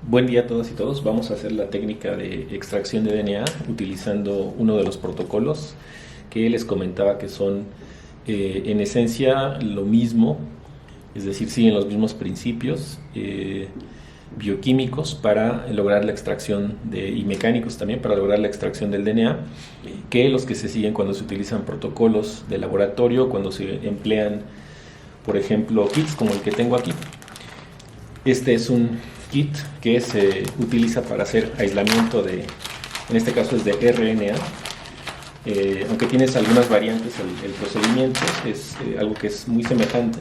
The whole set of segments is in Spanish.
Buen día a todas y todos. Vamos a hacer la técnica de extracción de DNA utilizando uno de los protocolos que les comentaba que son en esencia lo mismo, es decir, siguen los mismos principios bioquímicos para lograr la extracción y mecánicos también para lograr la extracción del DNA que los que se siguen cuando se utilizan protocolos de laboratorio, cuando se emplean, por ejemplo, kits como el que tengo aquí. Este es un kit que se utiliza para hacer aislamiento en este caso es de RNA, aunque tienes algunas variantes el procedimiento, es algo que es muy semejante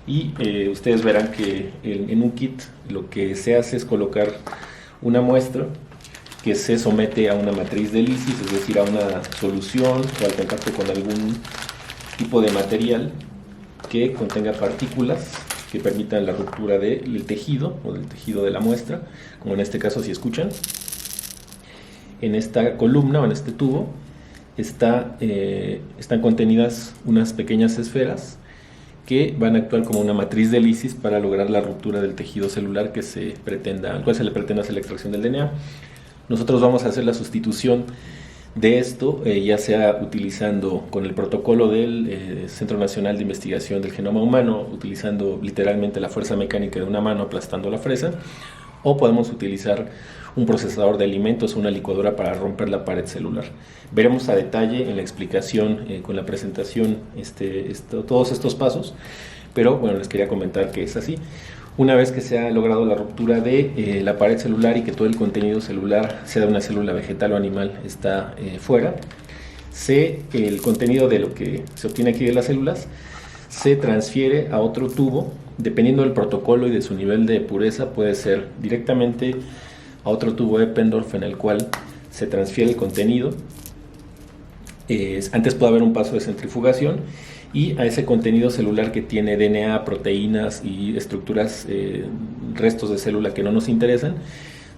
y ustedes verán que en un kit lo que se hace es colocar una muestra que se somete a una matriz de lisis, es decir, a una solución o al contacto con algún tipo de material que contenga partículas que permitan la ruptura del tejido o del tejido de la muestra, como en este caso si escuchan. En esta columna o en este tubo están contenidas unas pequeñas esferas que van a actuar como una matriz de lisis para lograr la ruptura del tejido celular al cual se le pretende hacer la extracción del DNA. Nosotros vamos a hacer la sustitución de esto, ya sea utilizando con el protocolo del Centro Nacional de Investigación del Genoma Humano, utilizando literalmente la fuerza mecánica de una mano aplastando la fresa, o podemos utilizar un procesador de alimentos o una licuadora para romper la pared celular. Veremos a detalle en la explicación con la presentación todos estos pasos, pero bueno, les quería comentar que es así. Una vez que se ha logrado la ruptura de la pared celular y que todo el contenido celular, sea de una célula vegetal o animal, está fuera, el contenido de lo que se obtiene aquí de las células se transfiere a otro tubo, dependiendo del protocolo y de su nivel de pureza, puede ser directamente a otro tubo Eppendorf en el cual se transfiere el contenido. Antes puede haber un paso de centrifugación y a ese contenido celular que tiene DNA, proteínas y estructuras, restos de célula que no nos interesan,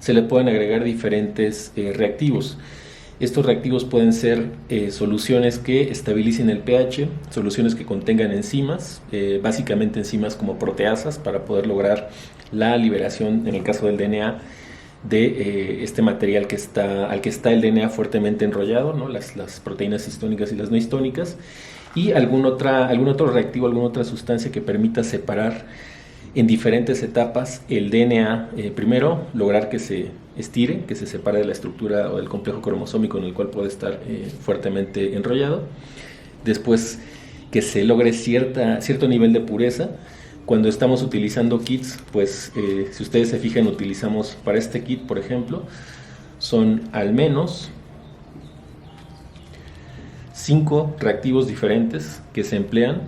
se le pueden agregar diferentes reactivos. Estos reactivos pueden ser soluciones que estabilicen el pH, soluciones que contengan enzimas, básicamente enzimas como proteasas, para poder lograr la liberación, en el caso del DNA, de este material al que está el DNA fuertemente enrollado, ¿no? Las proteínas histónicas y las no histónicas, y algún otro reactivo, alguna otra sustancia que permita separar en diferentes etapas el DNA. Primero, lograr que se estire, que se separe de la estructura o del complejo cromosómico en el cual puede estar fuertemente enrollado. Después, que se logre cierto nivel de pureza. Cuando estamos utilizando kits, pues si ustedes se fijan, utilizamos para este kit, por ejemplo, son al menos 5 reactivos diferentes que se emplean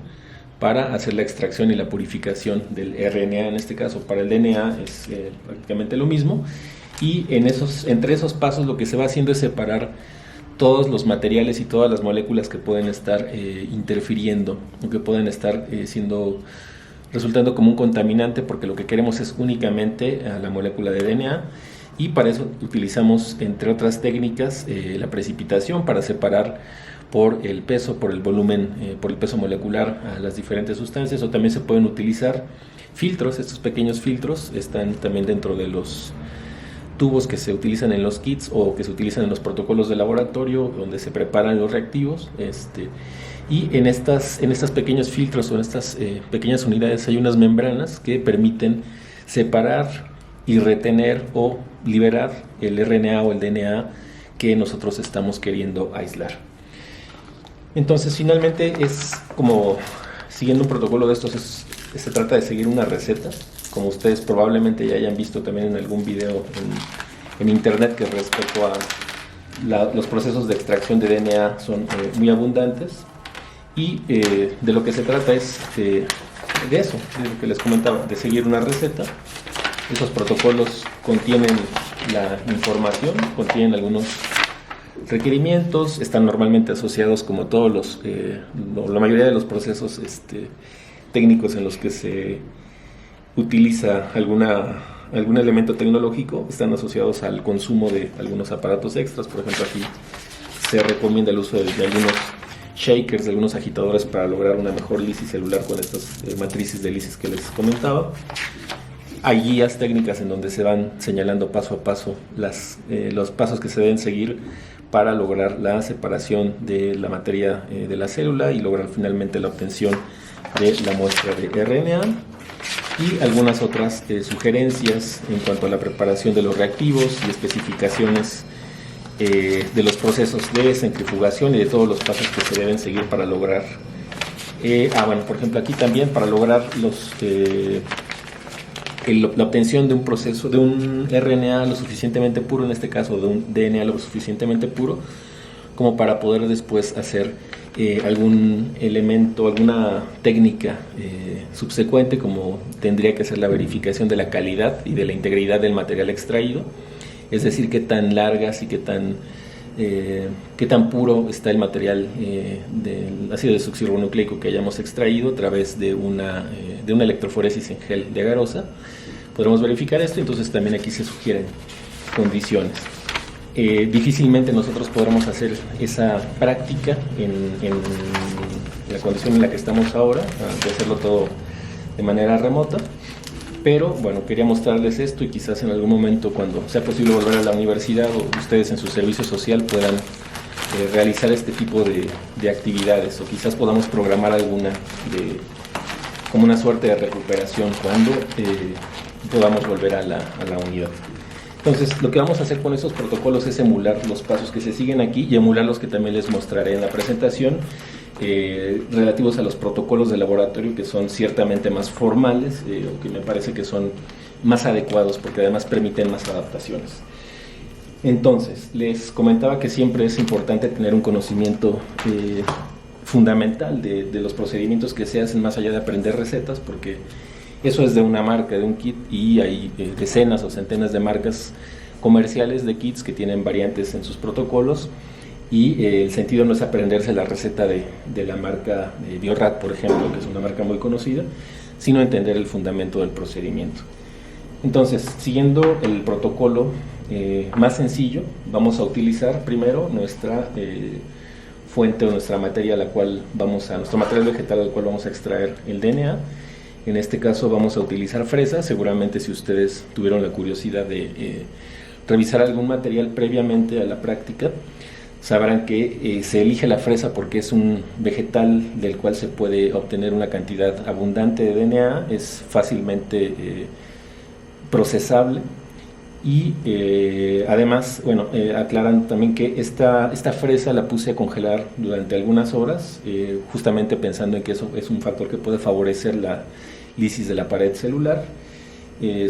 para hacer la extracción y la purificación del RNA. En este caso, para el DNA es prácticamente lo mismo, y entre esos pasos lo que se va haciendo es separar todos los materiales y todas las moléculas que pueden estar interfiriendo o que pueden estar resultando como un contaminante, porque lo que queremos es únicamente a la molécula de DNA, y para eso utilizamos, entre otras técnicas, la precipitación para separar por el peso, por el volumen, por el peso molecular a las diferentes sustancias. O también se pueden utilizar filtros. Estos pequeños filtros están también dentro de los tubos que se utilizan en los kits o que se utilizan en los protocolos de laboratorio donde se preparan los reactivos. Y en estos pequeños filtros o en estas pequeñas unidades hay unas membranas que permiten separar y retener o liberar el RNA o el DNA que nosotros estamos queriendo aislar. Entonces, finalmente, es como siguiendo un protocolo de estos, se trata de seguir una receta, como ustedes probablemente ya hayan visto también en algún video en internet, que respecto a los procesos de extracción de DNA son muy abundantes. Y de lo que se trata es de eso, de lo que les comentaba, de seguir una receta. Esos protocolos contienen la información, contienen algunos requerimientos, están normalmente asociados, como todos la mayoría de los procesos técnicos en los que se utiliza algún elemento tecnológico, están asociados al consumo de algunos aparatos extras. Por ejemplo, aquí se recomienda el uso de algunos shakers, de algunos agitadores para lograr una mejor lisis celular con estas matrices de lisis que les comentaba. Hay guías técnicas en donde se van señalando paso a paso los pasos que se deben seguir para lograr la separación de la materia de la célula y lograr finalmente la obtención de la muestra de RNA, y algunas otras sugerencias en cuanto a la preparación de los reactivos y especificaciones de los procesos de centrifugación y de todos los pasos que se deben seguir para lograr por ejemplo aquí también para lograr la obtención de un proceso, de un RNA lo suficientemente puro, en este caso de un DNA lo suficientemente puro, como para poder después hacer algún elemento, alguna técnica subsecuente, como tendría que ser la verificación de la calidad y de la integridad del material extraído, es decir, qué tan largas y qué tan puro está el material del ácido desoxirribonucleico que hayamos extraído a través de una electroforesis en gel de agarosa. Podremos verificar esto, entonces también aquí se sugieren condiciones. Difícilmente nosotros podremos hacer esa práctica en la condición en la que estamos ahora, de hacerlo todo de manera remota, pero bueno, quería mostrarles esto y quizás en algún momento, cuando sea posible volver a la universidad o ustedes en su servicio social puedan realizar este tipo de actividades, o quizás podamos programar alguna como una suerte de recuperación cuando podamos volver a la unidad. Entonces, lo que vamos a hacer con esos protocolos es emular los pasos que se siguen aquí y emular los que también les mostraré en la presentación, relativos a los protocolos de laboratorio, que son ciertamente más formales, o que me parece que son más adecuados porque además permiten más adaptaciones. Entonces, les comentaba que siempre es importante tener un conocimiento fundamental de los procedimientos que se hacen, más allá de aprender recetas, porque eso es de una marca, de un kit, y hay decenas o centenas de marcas comerciales de kits que tienen variantes en sus protocolos, y el sentido no es aprenderse la receta de la marca Biorad, por ejemplo, que es una marca muy conocida, sino entender el fundamento del procedimiento. Entonces, siguiendo el protocolo más sencillo, vamos a utilizar primero nuestra fuente o nuestra materia nuestro material vegetal al cual vamos a extraer el DNA. En este caso vamos a utilizar fresa. Seguramente si ustedes tuvieron la curiosidad de revisar algún material previamente a la práctica, sabrán que se elige la fresa porque es un vegetal del cual se puede obtener una cantidad abundante de DNA, es fácilmente procesable, y además, aclaran también que esta fresa la puse a congelar durante algunas horas, justamente pensando en que eso es un factor que puede favorecer la lisis de la pared celular.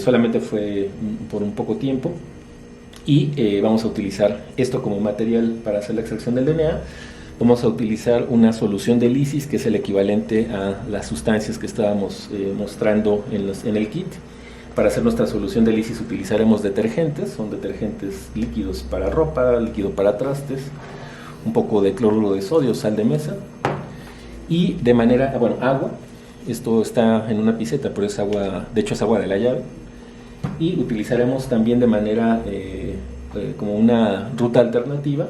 Solamente fue por un poco tiempo, y vamos a utilizar esto como material para hacer la extracción del DNA. Vamos a utilizar una solución de lisis, que es el equivalente a las sustancias que estábamos mostrando en el kit. Para hacer nuestra solución de lisis utilizaremos detergentes, son detergentes líquidos para ropa, líquido para trastes, un poco de cloruro de sodio, sal de mesa, y agua. Esto está en una piseta, pero es agua, de hecho es agua de la llave. Y utilizaremos también de manera como una ruta alternativa,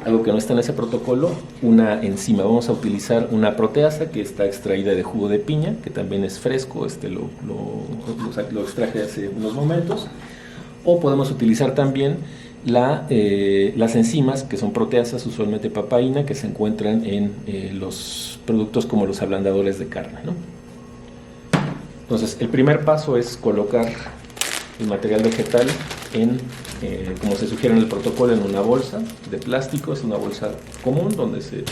algo que no está en ese protocolo, una enzima. Vamos a utilizar una proteasa que está extraída de jugo de piña, que también es fresco, lo extraje hace unos momentos. O podemos utilizar también las enzimas, que son proteasas, usualmente papaína, que se encuentran en los productos como los ablandadores de carne, ¿no? Entonces, el primer paso es colocar el material vegetal como se sugiere en el protocolo, en una bolsa de plástico. Es una bolsa común donde se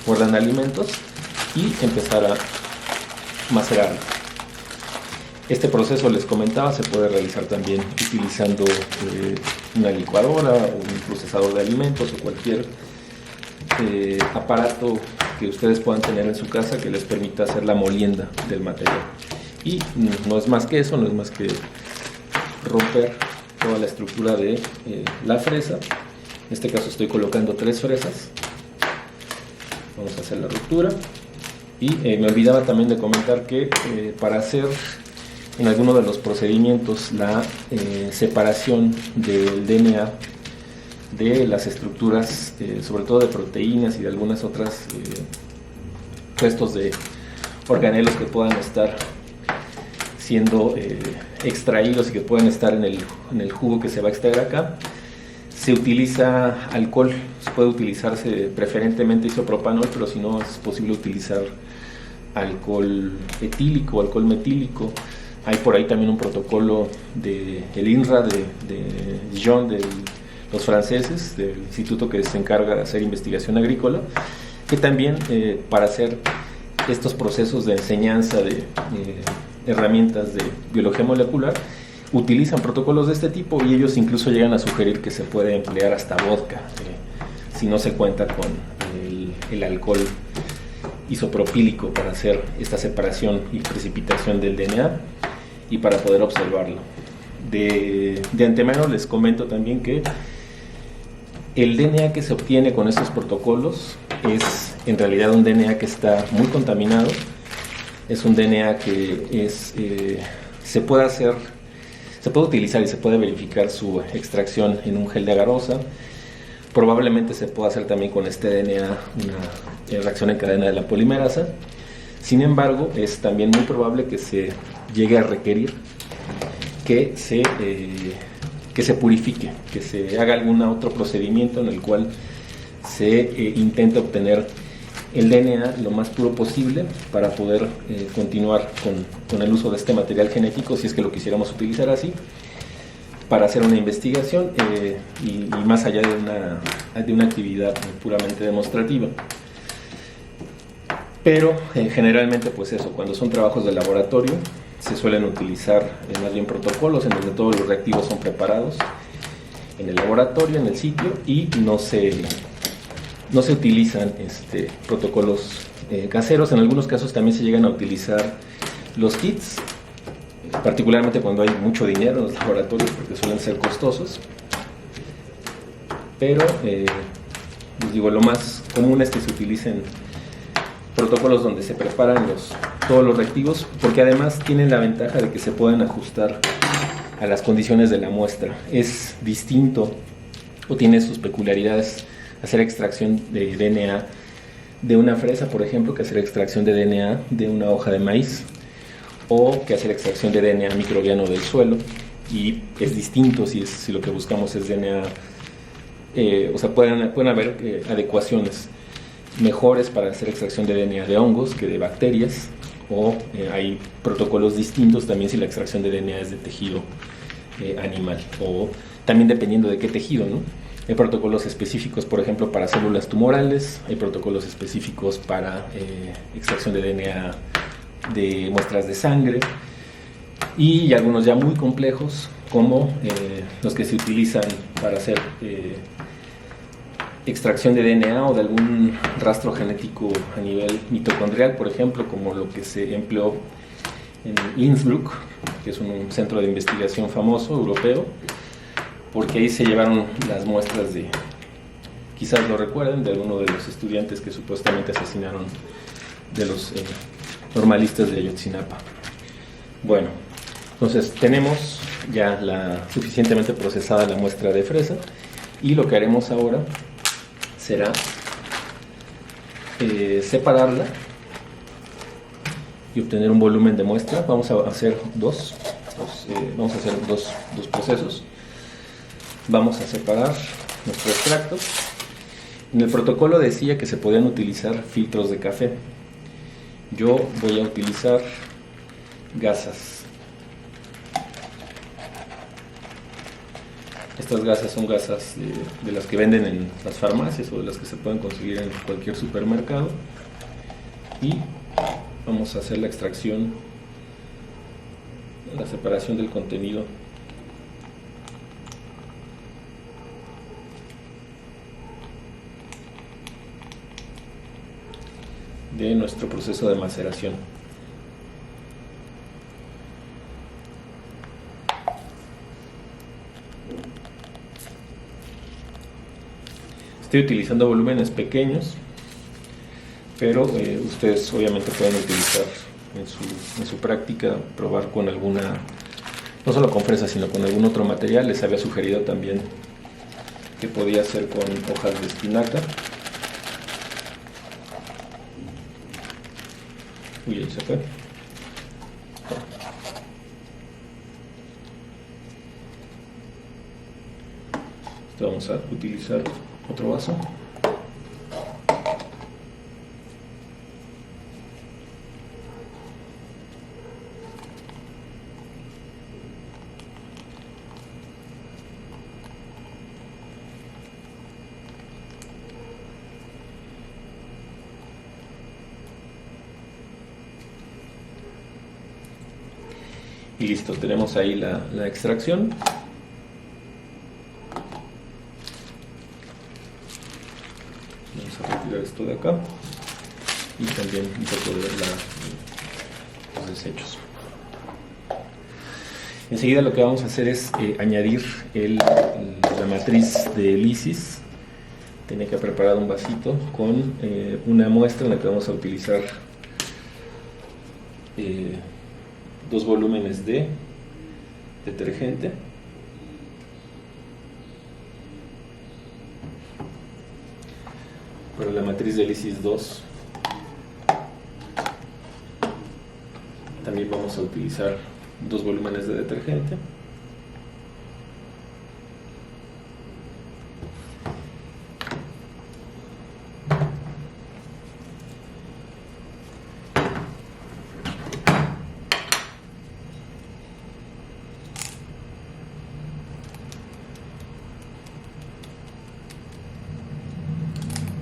guardan alimentos, y empezar a macerarlo. Este proceso, les comentaba, se puede realizar también utilizando una licuadora, un procesador de alimentos, o cualquier aparato que ustedes puedan tener en su casa que les permita hacer la molienda del material. Y no es más que eso, no es más que romper toda la estructura de la fresa. En este caso estoy colocando 3 fresas. Vamos a hacer la ruptura. Y me olvidaba también de comentar que para hacer en alguno de los procedimientos la separación del DNA de las estructuras, sobre todo de proteínas y de algunas otras restos de organelos que puedan estar siendo extraídos y que pueden estar en el jugo que se va a extraer acá, se utiliza alcohol. Puede utilizarse preferentemente isopropanol, pero si no es posible utilizar alcohol etílico o alcohol metílico. Hay por ahí también un protocolo del INRA de Dijon, de los franceses, del instituto que se encarga de hacer investigación agrícola, que también para hacer estos procesos de enseñanza de herramientas de biología molecular utilizan protocolos de este tipo, y ellos incluso llegan a sugerir que se puede emplear hasta vodka si no se cuenta con el alcohol isopropílico para hacer esta separación y precipitación del DNA y para poder observarlo. De antemano les comento también que el DNA que se obtiene con estos protocolos es en realidad un DNA que está muy contaminado. Es un DNA que se puede utilizar y se puede verificar su extracción en un gel de agarosa. Probablemente se pueda hacer también con este DNA una reacción en cadena de la polimerasa. Sin embargo, es también muy probable que se llegue a requerir que se purifique, que se haga algún otro procedimiento en el cual se intente obtener el DNA lo más puro posible para poder continuar con el uso de este material genético, si es que lo quisiéramos utilizar así, para hacer una investigación y más allá de una actividad puramente demostrativa. Pero generalmente, pues eso, cuando son trabajos de laboratorio se suelen utilizar más bien protocolos en donde todos los reactivos son preparados en el laboratorio, en el sitio, y no se utilizan protocolos caseros. En algunos casos también se llegan a utilizar los kits, particularmente cuando hay mucho dinero en los laboratorios, porque suelen ser costosos. Pero les digo, lo más común es que se utilicen protocolos donde se preparan todos los reactivos, porque además tienen la ventaja de que se pueden ajustar a las condiciones de la muestra. Es distinto o tiene sus peculiaridades hacer extracción de DNA de una fresa, por ejemplo, que hacer extracción de DNA de una hoja de maíz, o que hacer extracción de DNA microbiano del suelo. Y es distinto si lo que buscamos es DNA, o sea, pueden haber adecuaciones mejores para hacer extracción de DNA de hongos que de bacterias, o hay protocolos distintos también si la extracción de DNA es de tejido animal, o también dependiendo de qué tejido, ¿no? Hay protocolos específicos, por ejemplo, para células tumorales, hay protocolos específicos para extracción de DNA de muestras de sangre, y algunos ya muy complejos, como los que se utilizan para hacer extracción de DNA o de algún rastro genético a nivel mitocondrial, por ejemplo, como lo que se empleó en Innsbruck, que es un centro de investigación famoso europeo, porque ahí se llevaron las muestras quizás lo recuerden, de alguno de los estudiantes que supuestamente asesinaron de los normalistas de Ayotzinapa. Bueno, entonces tenemos ya suficientemente procesada la muestra de fresa, y lo que haremos ahora será separarla y obtener un volumen de muestra. Vamos a hacer dos procesos. Vamos a separar nuestro extracto. En el protocolo decía que se podían utilizar filtros de café. Yo voy a utilizar gasas. Estas gasas son gasas de las que venden en las farmacias o de las que se pueden conseguir en cualquier supermercado. Y vamos a hacer la extracción, la separación del contenido de nuestro proceso de maceración. Estoy utilizando volúmenes pequeños, pero ustedes obviamente pueden utilizar en su práctica, probar con alguna, no solo con fresa, sino con algún otro material. Les había sugerido también que podía ser con hojas de espinaca. Uy, ahí se fue. Vamos a utilizar otro vaso. Y listo, tenemos ahí la extracción. Vamos a retirar esto de acá y también un poco de los desechos. Enseguida lo que vamos a hacer es añadir la matriz de lisis. Tenía que preparar un vasito con una muestra en la que vamos a utilizar 2 volúmenes de detergente. Para la matriz de lisis 2 también vamos a utilizar 2 volúmenes de detergente.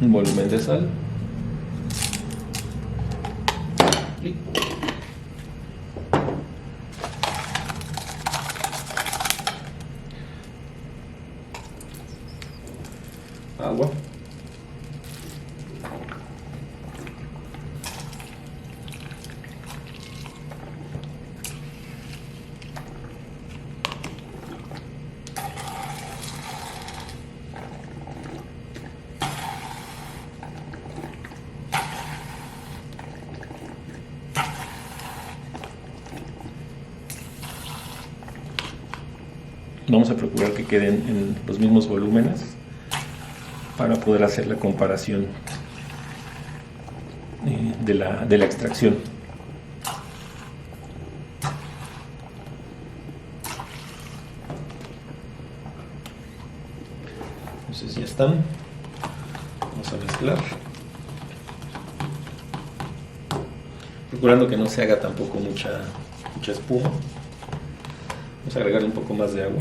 Un volumen de sal y agua. Vamos a procurar que queden en los mismos volúmenes para poder hacer la comparación de la extracción. Entonces ya están. Vamos a mezclar, procurando que no se haga tampoco mucha espuma. Vamos a agregarle un poco más de agua.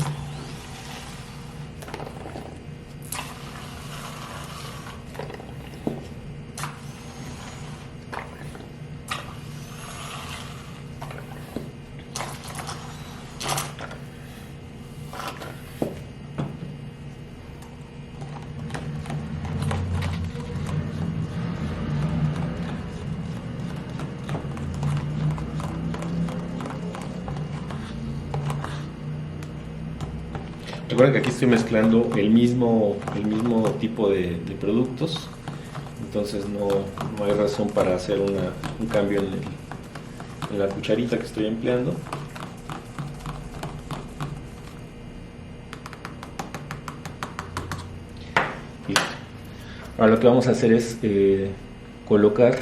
Recuerden que aquí estoy mezclando el mismo tipo de productos, entonces no hay razón para hacer un cambio en la cucharita que estoy empleando. Listo. Ahora lo que vamos a hacer es colocar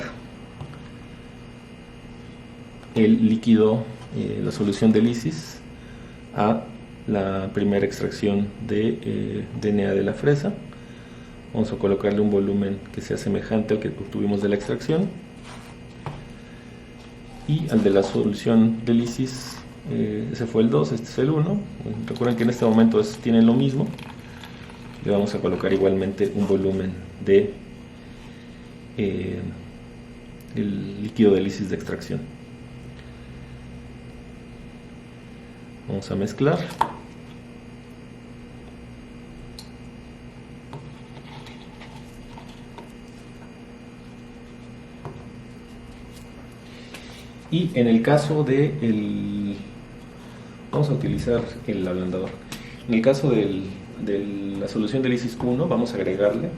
el líquido, la solución de lisis, a la primera extracción de DNA de la fresa. Vamos a colocarle un volumen que sea semejante al que obtuvimos de la extracción, y al de la solución de lisis, ese fue el 2, este es el 1. Recuerden que en este momento tienen lo mismo. Le vamos a colocar igualmente un volumen de el líquido de lisis de extracción. Vamos a mezclar. Y en el caso vamos a utilizar el ablandador. En el caso de la solución de lisis 1, vamos a agregarle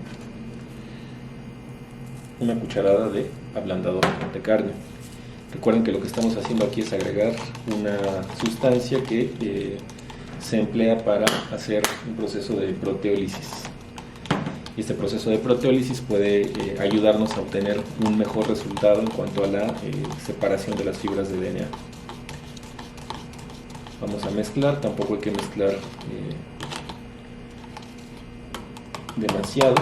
una cucharada de ablandador de carne. Recuerden que lo que estamos haciendo aquí es agregar una sustancia que se emplea para hacer un proceso de proteólisis. Y este proceso de proteólisis puede ayudarnos a obtener un mejor resultado en cuanto a la separación de las fibras de DNA. Vamos a mezclar, tampoco hay que mezclar demasiado.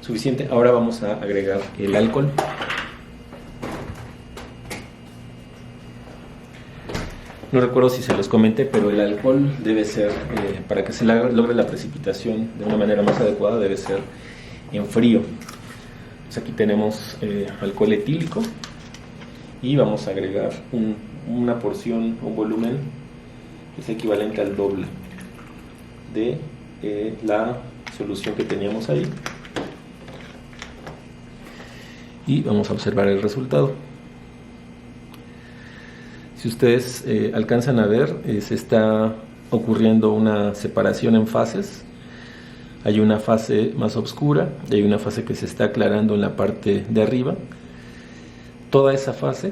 Suficiente. Ahora vamos a agregar el alcohol. No recuerdo si se los comenté, pero el alcohol debe ser, para que se logre la precipitación de una manera más adecuada, debe ser en frío. Pues aquí tenemos alcohol etílico y vamos a agregar una porción, un volumen que es equivalente al doble de la solución que teníamos ahí. Y vamos a observar el resultado. Si ustedes alcanzan a ver, se está ocurriendo una separación en fases. Hay una fase más oscura y hay una fase que se está aclarando en la parte de arriba. Toda esa fase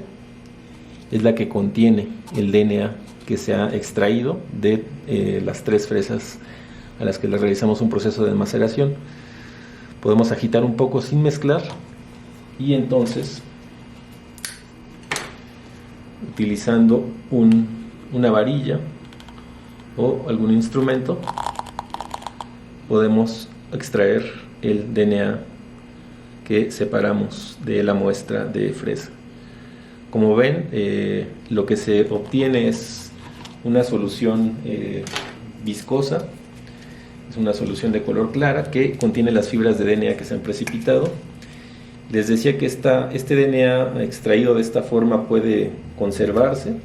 es la que contiene el DNA que se ha extraído de las 3 fresas a las que le realizamos un proceso de maceración. Podemos agitar un poco sin mezclar y entonces, utilizando una varilla o algún instrumento, podemos extraer el DNA que separamos de la muestra de fresa. Como ven, lo que se obtiene es una solución viscosa, es una solución de color clara que contiene las fibras de DNA que se han precipitado. Les decía que este DNA extraído de esta forma puede conservarse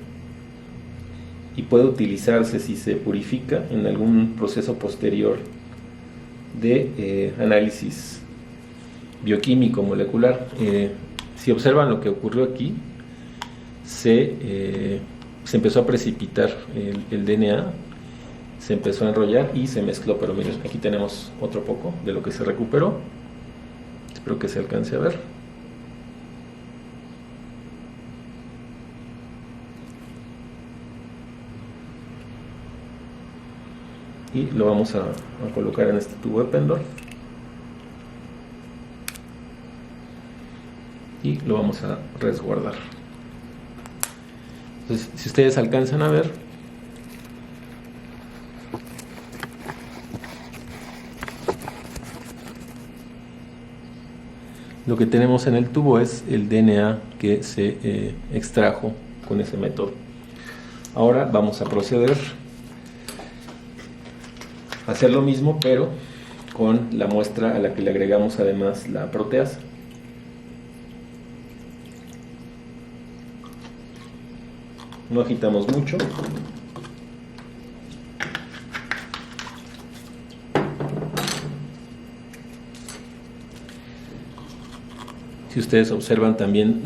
y puede utilizarse si se purifica en algún proceso posterior de análisis bioquímico molecular. Si observan lo que ocurrió aquí, se empezó a precipitar el DNA, se empezó a enrollar y se mezcló, pero miren, aquí tenemos otro poco de lo que se recuperó. Espero que se alcance a ver. Y lo vamos a colocar en este tubo de Pendor. Y lo vamos a resguardar. Entonces, si ustedes alcanzan a ver, lo que tenemos en el tubo es el DNA que se extrajo con ese método. Ahora vamos a proceder a hacer lo mismo, pero con la muestra a la que le agregamos además la proteasa. No agitamos mucho. Si ustedes observan también,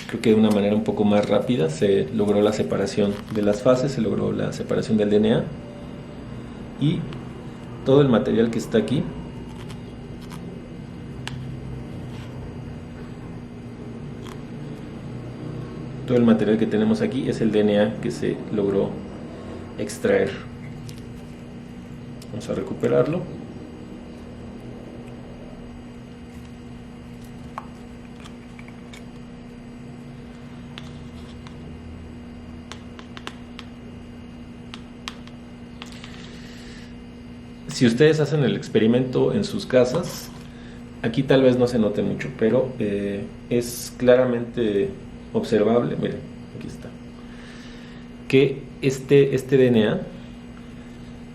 creo que de una manera un poco más rápida se logró la separación de las fases, se logró la separación del DNA y todo el material que está aquí todo el material que tenemos aquí es el DNA que se logró extraer. Vamos a recuperarlo. Si ustedes hacen el experimento en sus casas, aquí tal vez no se note mucho, pero es claramente observable, miren, aquí está, que este DNA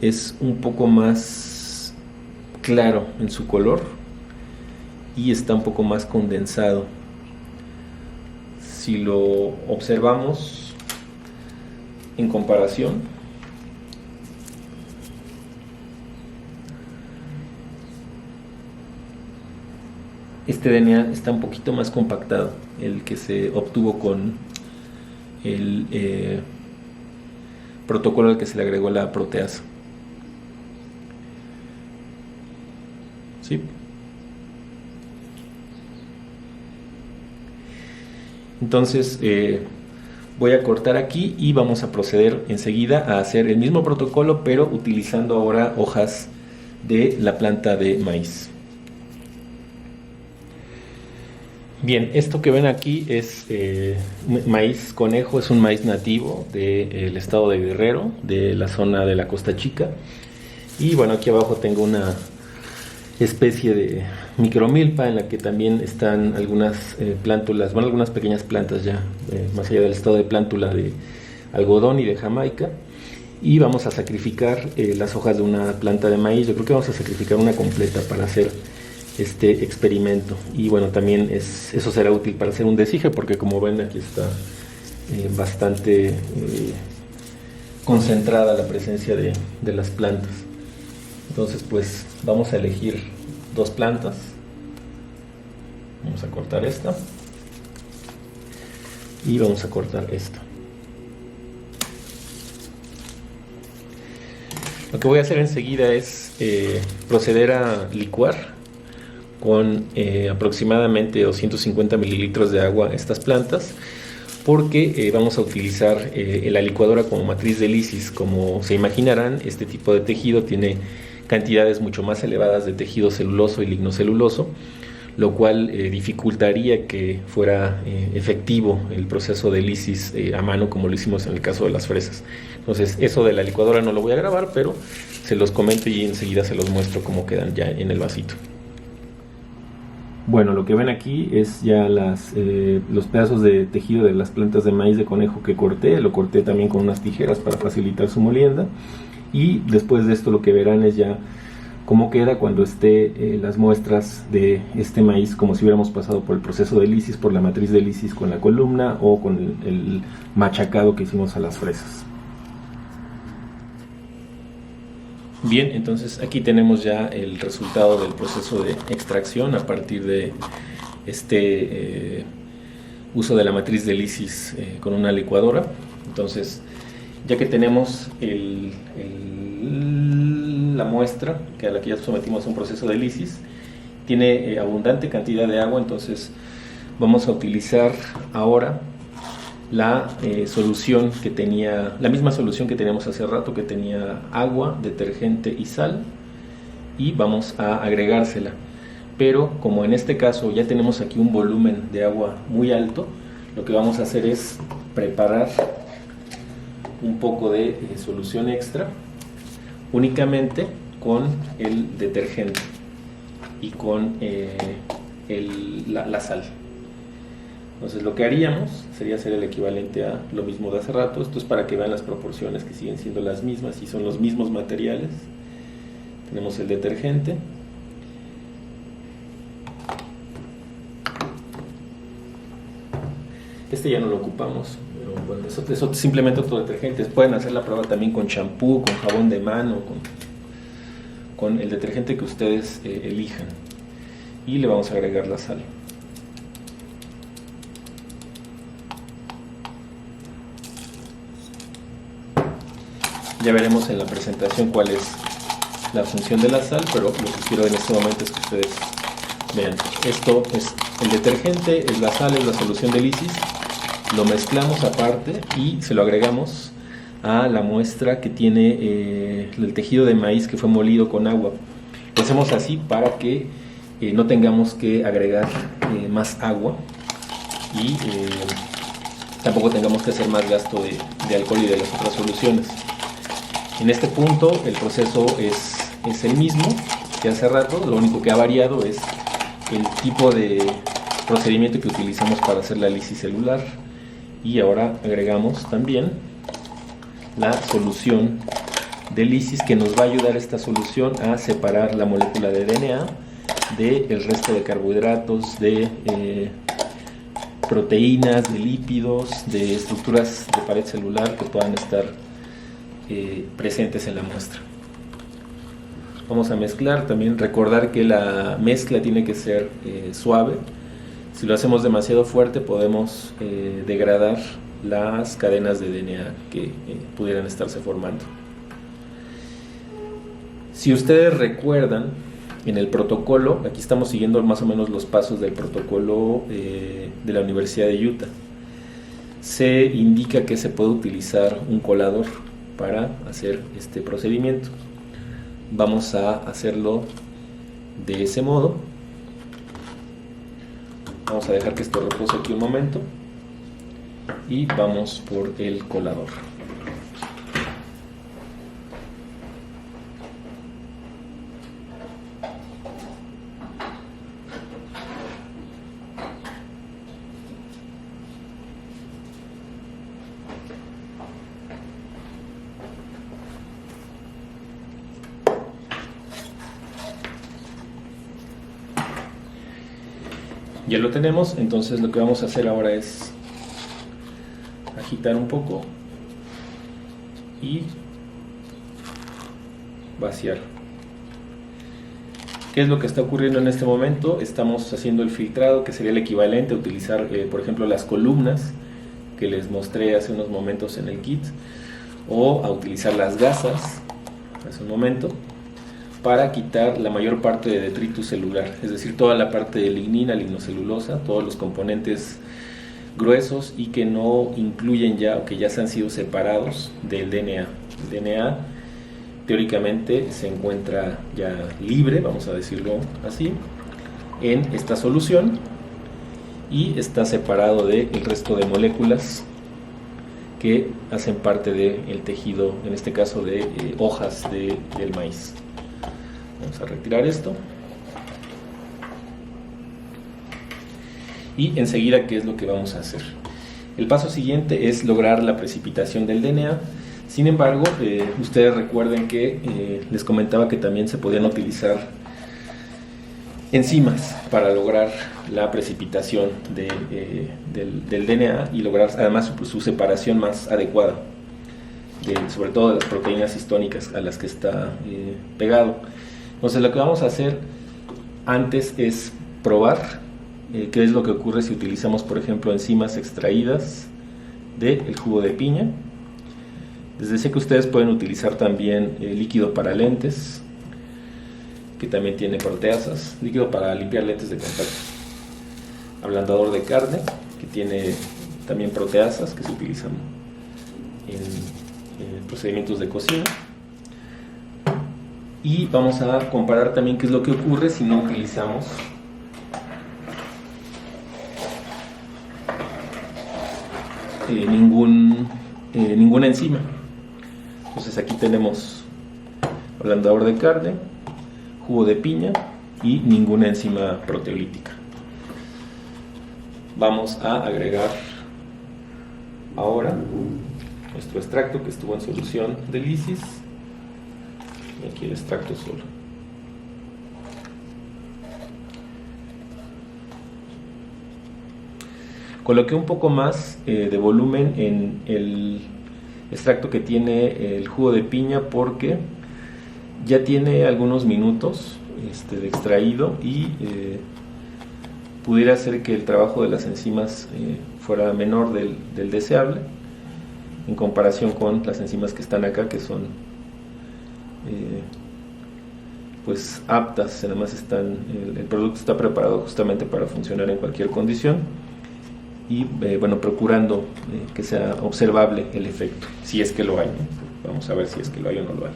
es un poco más claro en su color y está un poco más condensado. Si lo observamos en comparación, este DNA está un poquito más compactado, el que se obtuvo con el protocolo al que se le agregó la proteasa. ¿Sí? Entonces voy a cortar aquí y vamos a proceder enseguida a hacer el mismo protocolo, pero utilizando ahora hojas de la planta de maíz. Bien, esto que ven aquí es maíz conejo, es un maíz nativo del estado de Guerrero, de la zona de la Costa Chica. Y bueno, aquí abajo tengo una especie de micromilpa en la que también están algunas plántulas, bueno, algunas pequeñas plantas ya, más allá del estado de plántula de algodón y de Jamaica. Y vamos a sacrificar las hojas de una planta de maíz. Yo creo que vamos a sacrificar una completa para hacer este experimento. Y bueno, también eso será útil para hacer un desije, porque como ven aquí está bastante concentrada la presencia de las plantas. Entonces pues vamos a elegir 2 plantas. Vamos a cortar esta y vamos a cortar esta. Lo que voy a hacer enseguida es proceder a licuar con aproximadamente 250 mililitros de agua estas plantas, porque vamos a utilizar la licuadora como matriz de lisis. Como se imaginarán, este tipo de tejido tiene cantidades mucho más elevadas de tejido celuloso y lignoceluloso, lo cual dificultaría que fuera efectivo el proceso de lisis a mano, como lo hicimos en el caso de las fresas. Entonces, eso de la licuadora no lo voy a grabar, pero se los comento y enseguida se los muestro cómo quedan ya en el vasito. Bueno, lo que ven aquí es ya los pedazos de tejido de las plantas de maíz de conejo que corté. Lo corté también con unas tijeras para facilitar su molienda. Y después de esto lo que verán es ya cómo queda cuando esté las muestras de este maíz, como si hubiéramos pasado por el proceso de lisis, por la matriz de lisis con la columna o con el machacado que hicimos a las fresas. Bien, entonces aquí tenemos ya el resultado del proceso de extracción a partir de este uso de la matriz de lisis con una licuadora. Entonces, ya que tenemos la muestra, que a la que ya sometimos a un proceso de lisis, tiene abundante cantidad de agua, entonces vamos a utilizar ahora la solución que tenía, la misma solución que teníamos hace rato, que tenía agua, detergente y sal, y vamos a agregársela. Pero como en este caso ya tenemos aquí un volumen de agua muy alto, lo que vamos a hacer es preparar un poco de solución extra únicamente con el detergente y con la sal. Entonces lo que haríamos sería hacer el equivalente a lo mismo de hace rato. Esto es para que vean las proporciones, que siguen siendo las mismas y son los mismos materiales. Tenemos el detergente, este ya no lo ocupamos, pero bueno, eso simplemente otro detergente. Pueden hacer la prueba también con champú, con jabón de mano, con el detergente que ustedes elijan. Y le vamos a agregar la sal. Ya veremos en la presentación cuál es la función de la sal, pero lo que quiero en este momento es que ustedes vean. Esto es el detergente, es la sal, es la solución de lisis. Lo mezclamos aparte y se lo agregamos a la muestra que tiene el tejido de maíz que fue molido con agua. Lo hacemos así para que no tengamos que agregar más agua y tampoco tengamos que hacer más gasto de alcohol y de las otras soluciones. En este punto el proceso es el mismo que hace rato, lo único que ha variado es el tipo de procedimiento que utilizamos para hacer la lisis celular. Y ahora agregamos también la solución de lisis, que nos va a ayudar esta solución a separar la molécula de DNA del resto de carbohidratos, de proteínas, de lípidos, de estructuras de pared celular que puedan estar presentes en la muestra. Vamos a mezclar, también recordar que la mezcla tiene que ser suave. Si lo hacemos demasiado fuerte podemos degradar las cadenas de DNA que pudieran estarse formando. Si ustedes recuerdan, en el protocolo, aquí estamos siguiendo más o menos los pasos del protocolo de la Universidad de Utah. Se indica que se puede utilizar un colador para hacer este procedimiento. Vamos a hacerlo de ese modo. Vamos a dejar que esto repose aquí un momento y vamos por el colador. Ya lo tenemos, entonces lo que vamos a hacer ahora es agitar un poco y vaciar. ¿Qué es lo que está ocurriendo en este momento? Estamos haciendo el filtrado, que sería el equivalente a utilizar, por ejemplo, las columnas que les mostré hace unos momentos en el kit, o a utilizar las gasas hace un momento, para quitar la mayor parte de detritus celular, es decir, toda la parte de lignina, lignocelulosa, todos los componentes gruesos y que no incluyen ya o que ya se han sido separados del DNA. El DNA teóricamente se encuentra ya libre, vamos a decirlo así, en esta solución y está separado del resto de moléculas que hacen parte del tejido, en este caso de hojas del maíz. Vamos a retirar esto y enseguida, ¿qué es lo que vamos a hacer? El paso siguiente es lograr la precipitación del DNA. Sin embargo, ustedes recuerden que les comentaba que también se podían utilizar enzimas para lograr la precipitación del DNA y lograr además su separación más adecuada, sobre todo de las proteínas histónicas a las que está pegado. Entonces lo que vamos a hacer antes es probar qué es lo que ocurre si utilizamos, por ejemplo, enzimas extraídas del jugo de piña. Les decía que ustedes pueden utilizar también líquido para lentes, que también tiene proteasas, líquido para limpiar lentes de contacto, ablandador de carne, que tiene también proteasas que se utilizan en procedimientos de cocina. Y vamos a comparar también qué es lo que ocurre si no utilizamos ninguna enzima. Entonces aquí tenemos ablandador de carne, jugo de piña y ninguna enzima proteolítica. Vamos a agregar ahora nuestro extracto que estuvo en solución de lisis. Aquí el extracto solo. Coloqué un poco más de volumen en el extracto que tiene el jugo de piña porque ya tiene algunos minutos de extraído y pudiera ser que el trabajo de las enzimas fuera menor del deseable en comparación con las enzimas que están acá, que son pues aptas. Además el producto está preparado justamente para funcionar en cualquier condición y bueno, procurando que sea observable el efecto, si es que lo hay, ¿no? Vamos a ver si es que lo hay o no lo hay.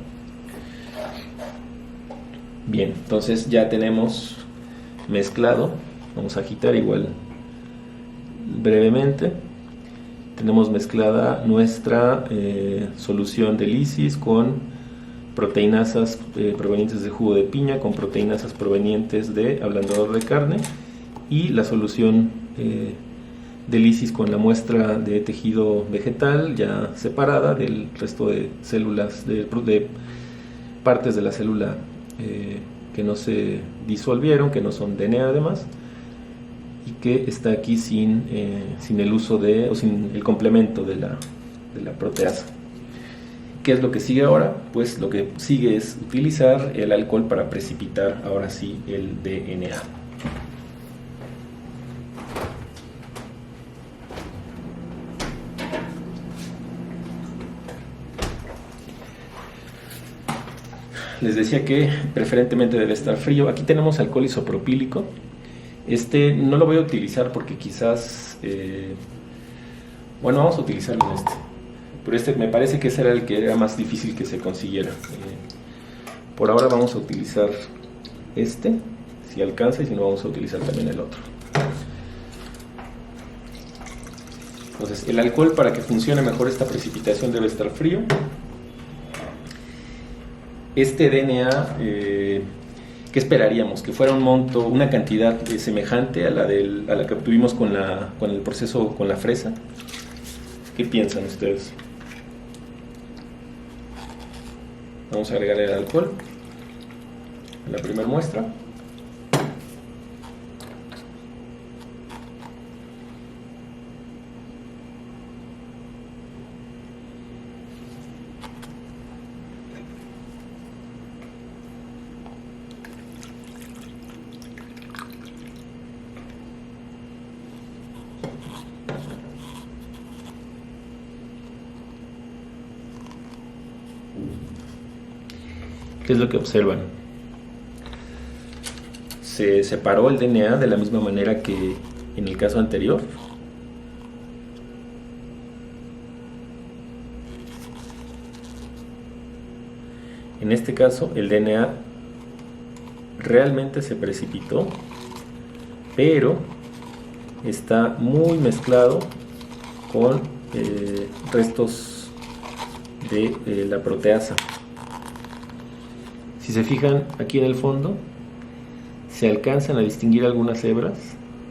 Bien, entonces ya tenemos mezclado. Vamos a agitar igual brevemente. Tenemos mezclada nuestra solución de lisis con proteinasas provenientes de jugo de piña, con proteinasas provenientes de ablandador de carne, y la solución de lisis con la muestra de tejido vegetal ya separada del resto de células, de partes de la célula que no se disolvieron, que no son DNA además, y que está aquí sin el uso o sin el complemento de la proteasa. ¿Qué es lo que sigue ahora? Pues lo que sigue es utilizar el alcohol para precipitar ahora sí el DNA. Les decía que preferentemente debe estar frío. Aquí tenemos alcohol isopropílico. No lo voy a utilizar porque quizás bueno, vamos a utilizarlo en pero me parece que ese era el que era más difícil que se consiguiera. Por ahora vamos a utilizar si alcanza, y si no vamos a utilizar también el otro. Entonces, el alcohol, para que funcione mejor esta precipitación, debe estar frío. Este DNA, ¿qué esperaríamos? Que fuera un monto, una cantidad semejante a la que obtuvimos con el proceso con la fresa. ¿Qué piensan ustedes? Vamos a agregar el alcohol a la primera muestra. ¿Qué es lo que observan? Se separó el DNA de la misma manera que en el caso anterior. En este caso, el DNA realmente se precipitó, pero está muy mezclado con restos de la proteasa. Si se fijan aquí en el fondo, se alcanzan a distinguir algunas hebras.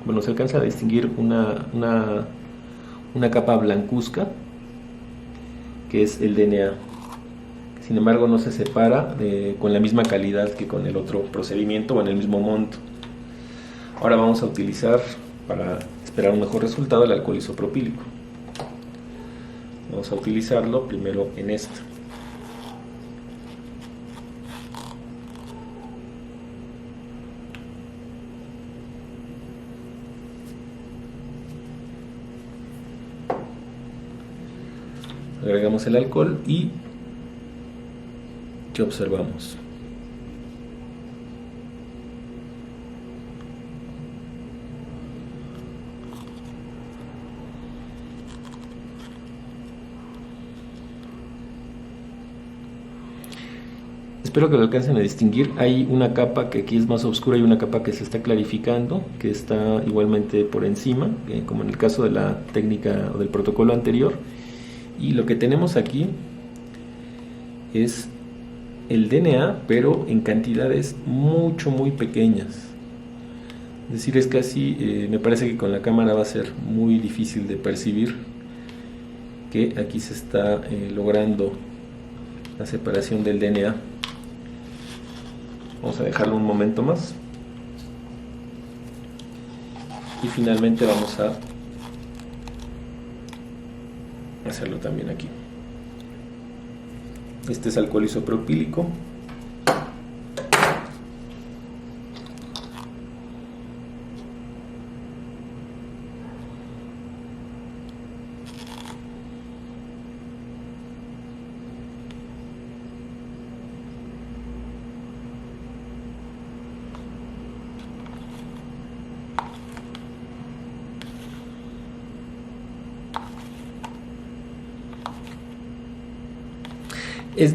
Bueno, se alcanza a distinguir una capa blancuzca, que es el DNA. Sin embargo, no se separa con la misma calidad que con el otro procedimiento o en el mismo monto. Ahora vamos a utilizar, para esperar un mejor resultado, el alcohol isopropílico. Vamos a utilizarlo primero en esta. Agregamos el alcohol y ¿qué observamos? Espero que lo alcancen a distinguir. Hay una capa que aquí es más oscura y una capa que se está clarificando, que está igualmente por encima, como en el caso de la técnica o del protocolo anterior. Y lo que tenemos aquí es el DNA, pero en cantidades muy pequeñas. Es decir, es casi, me parece que con la cámara va a ser muy difícil de percibir que aquí se está logrando la separación del DNA. Vamos a dejarlo un momento más. Y finalmente vamos a hacerlo también aquí. Este es alcohol isopropílico.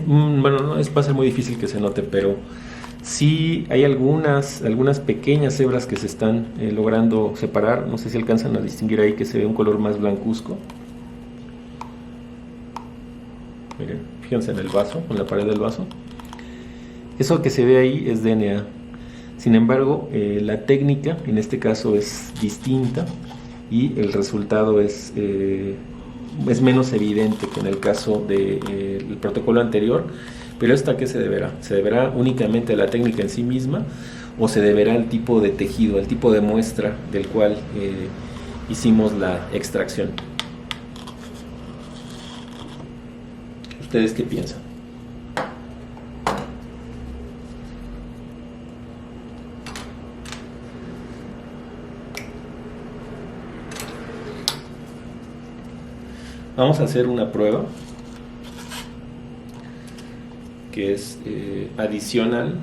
Bueno, no, va a ser muy difícil que se note, pero sí hay algunas pequeñas hebras que se están logrando separar. No sé si alcanzan a distinguir ahí que se ve un color más blancuzco. Miren, fíjense en el vaso, en la pared del vaso. Eso que se ve ahí es DNA. Sin embargo, la técnica en este caso es distinta y el resultado es menos evidente que en el caso del protocolo anterior. Pero ¿esto a qué se deberá? ¿Se deberá únicamente a la técnica en sí misma o se deberá al tipo de tejido, al tipo de muestra del cual hicimos la extracción? ¿Ustedes qué piensan? Vamos a hacer una prueba que es adicional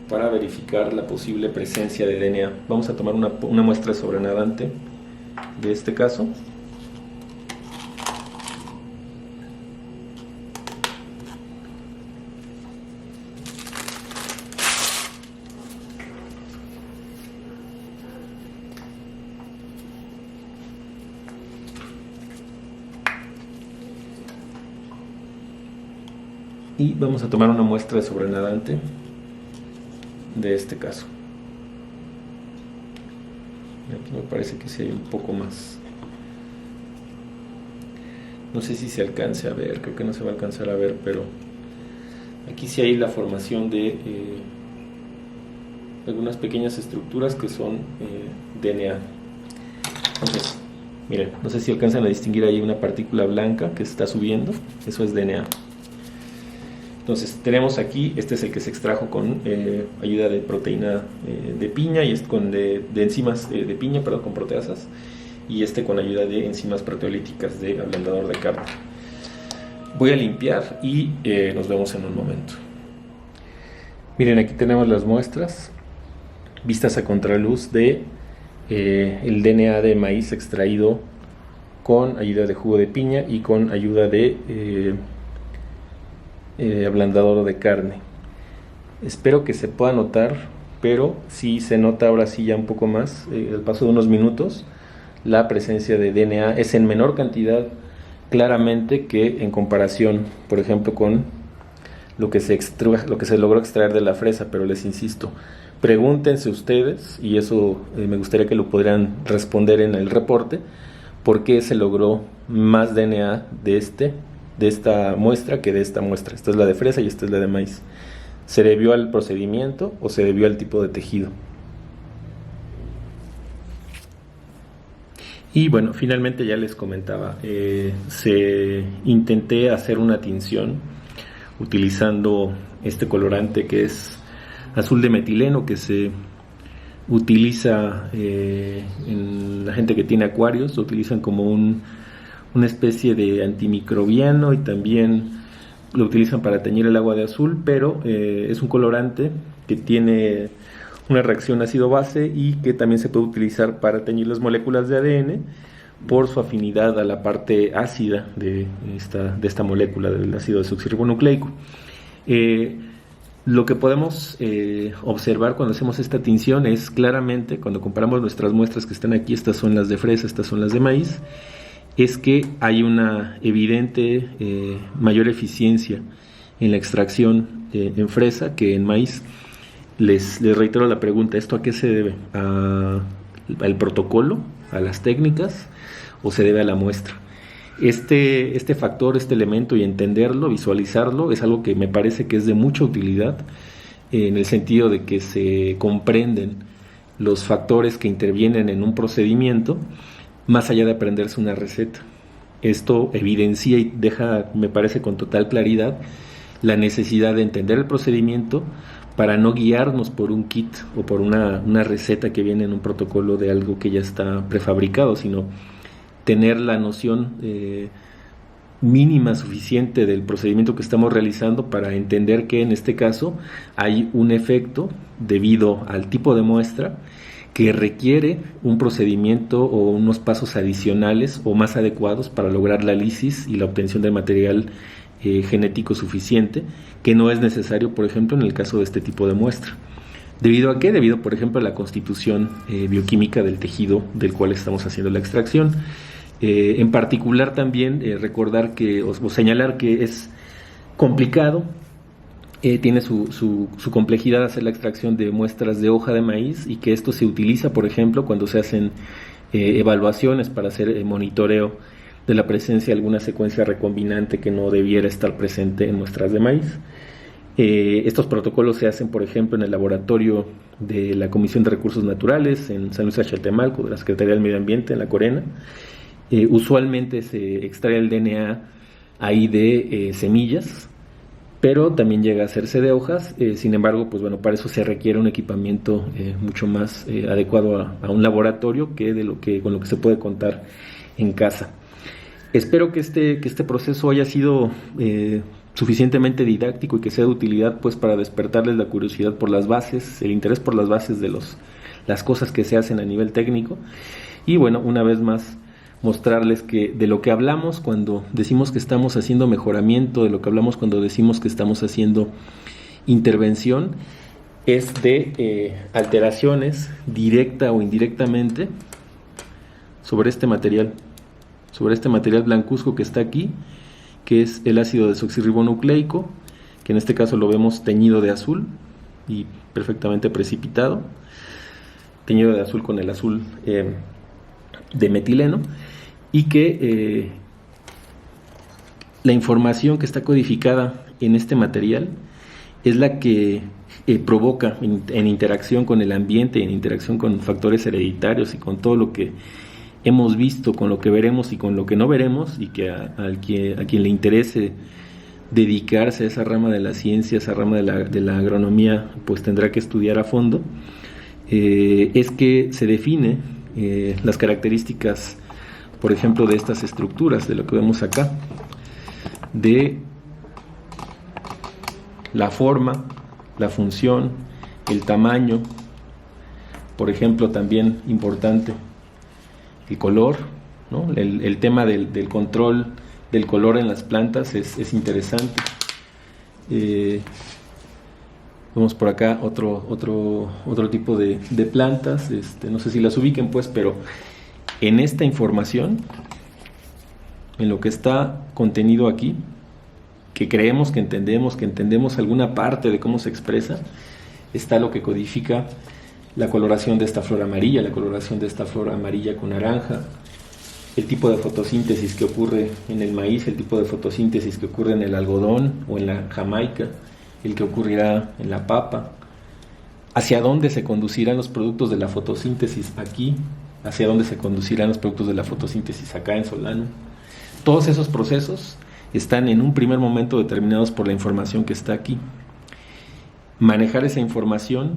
para verificar la posible presencia de DNA. Vamos a tomar una muestra sobrenadante de este caso. y vamos a tomar una muestra de sobrenadante de este caso. Aquí me parece que sí hay un poco más. No sé si se alcance a ver, creo que no se va a alcanzar a ver, pero aquí sí hay la formación de algunas pequeñas estructuras que son DNA. Entonces, miren, no sé si alcanzan a distinguir ahí una partícula blanca que se está subiendo, eso es DNA. Entonces tenemos aquí, este es el que se extrajo con ayuda de proteína de piña y con de enzimas de piña, perdón, con proteasas, y con ayuda de enzimas proteolíticas de ablandador de carne. Voy a limpiar y nos vemos en un momento. Miren, aquí tenemos las muestras vistas a contraluz de el DNA de maíz extraído con ayuda de jugo de piña y con ayuda de ablandador de carne. Espero que se pueda notar, pero sí se nota ahora sí ya un poco más, al paso de unos minutos, la presencia de DNA es en menor cantidad claramente que en comparación, por ejemplo, con lo que se logró extraer de la fresa. Pero les insisto, pregúntense ustedes, y eso me gustaría que lo pudieran responder en el reporte, por qué se logró más DNA de esta muestra que de esta muestra. Esta es la de fresa y esta es la de maíz. ¿Se debió al procedimiento o se debió al tipo de tejido? Y bueno, finalmente ya les comentaba, intenté hacer una tinción utilizando este colorante que es azul de metileno, que se utiliza en la gente que tiene acuarios. Lo utilizan como una especie de antimicrobiano y también lo utilizan para teñir el agua de azul, pero es un colorante que tiene una reacción ácido-base y que también se puede utilizar para teñir las moléculas de ADN por su afinidad a la parte ácida de esta molécula del ácido desoxirribonucleico. Lo que podemos observar cuando hacemos esta tinción es claramente, cuando comparamos nuestras muestras que están aquí, estas son las de fresa, estas son las de maíz, es que hay una evidente mayor eficiencia en la extracción en fresa que en maíz. Les reitero la pregunta, ¿esto a qué se debe? ¿Al protocolo? ¿A las técnicas? ¿O se debe a la muestra? Este factor, este elemento, y entenderlo, visualizarlo, es algo que me parece que es de mucha utilidad, en el sentido de que se comprenden los factores que intervienen en un procedimiento, más allá de aprenderse una receta. Esto evidencia y deja, me parece con total claridad, la necesidad de entender el procedimiento para no guiarnos por un kit o por una receta que viene en un protocolo de algo que ya está prefabricado, sino tener la noción mínima suficiente del procedimiento que estamos realizando para entender que en este caso hay un efecto debido al tipo de muestra que requiere un procedimiento o unos pasos adicionales o más adecuados para lograr la lisis y la obtención de material genético suficiente, que no es necesario, por ejemplo, en el caso de este tipo de muestra. ¿Debido a qué? Debido, por ejemplo, a la constitución bioquímica del tejido del cual estamos haciendo la extracción. En particular también recordar o señalar que es complicado, tiene su complejidad hacer la extracción de muestras de hoja de maíz, y que esto se utiliza, por ejemplo, cuando se hacen evaluaciones para hacer monitoreo de la presencia de alguna secuencia recombinante que no debiera estar presente en muestras de maíz. Estos protocolos se hacen, por ejemplo, en el laboratorio de la Comisión de Recursos Naturales en San Luis Axaltemalco, de la Secretaría del Medio Ambiente, en La Corena. Usualmente se extrae el DNA ahí de semillas, pero también llega a hacerse de hojas. Sin embargo, pues bueno, para eso se requiere un equipamiento mucho más adecuado a un laboratorio con lo que se puede contar en casa. Espero que este proceso haya sido suficientemente didáctico y que sea de utilidad, pues, para despertarles la curiosidad por las bases, el interés por las bases de las cosas que se hacen a nivel técnico. Y bueno, una vez más, mostrarles que de lo que hablamos cuando decimos que estamos haciendo mejoramiento, de lo que hablamos cuando decimos que estamos haciendo intervención, es de alteraciones directa o indirectamente sobre este material blancuzco que está aquí, que es el ácido desoxirribonucleico, que en este caso lo vemos teñido de azul y perfectamente precipitado, teñido de azul con el azul de metileno, y que la información que está codificada en este material es la que provoca en interacción con el ambiente, en interacción con factores hereditarios y con todo lo que hemos visto, con lo que veremos y con lo que no veremos, y que a quien le interese dedicarse a esa rama de la ciencia, esa rama de la agronomía, pues tendrá que estudiar a fondo, es que se define las características, por ejemplo, de estas estructuras, de lo que vemos acá, de la forma, la función, el tamaño, por ejemplo, también importante, el color, ¿no? El tema del control del color en las plantas es interesante. Vemos por acá otro tipo de plantas, no sé si las ubiquen pues, pero en esta información, en lo que está contenido aquí, que creemos que entendemos alguna parte de cómo se expresa, está lo que codifica la coloración de esta flor amarilla, la coloración de esta flor amarilla con naranja, el tipo de fotosíntesis que ocurre en el maíz, el tipo de fotosíntesis que ocurre en el algodón o en la jamaica, el que ocurrirá en la papa, hacia dónde se conducirán los productos de la fotosíntesis aquí, hacia dónde se conducirán los productos de la fotosíntesis acá en Solano. Todos esos procesos están en un primer momento determinados por la información que está aquí. Manejar esa información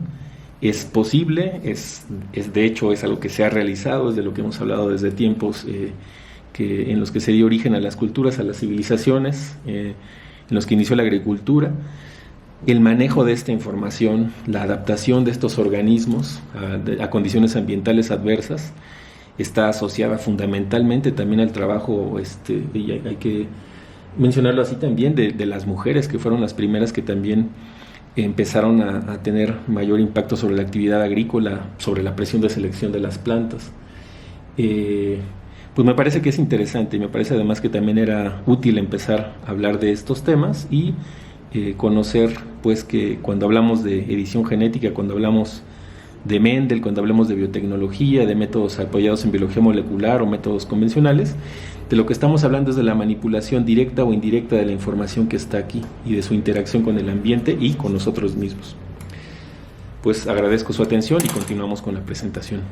es posible, de hecho es algo que se ha realizado, es de lo que hemos hablado desde tiempos en los que se dio origen a las culturas, a las civilizaciones, en los que inició la agricultura. El manejo de esta información, la adaptación de estos organismos a condiciones ambientales adversas, está asociada fundamentalmente también al trabajo, y hay que mencionarlo así también, de las mujeres, que fueron las primeras que también empezaron a tener mayor impacto sobre la actividad agrícola, sobre la presión de selección de las plantas. Pues me parece que es interesante, y me parece además que también era útil empezar a hablar de estos temas y conocer pues que cuando hablamos de edición genética, cuando hablamos de Mendel, cuando hablamos de biotecnología, de métodos apoyados en biología molecular o métodos convencionales, de lo que estamos hablando es de la manipulación directa o indirecta de la información que está aquí y de su interacción con el ambiente y con nosotros mismos. Pues agradezco su atención y continuamos con la presentación.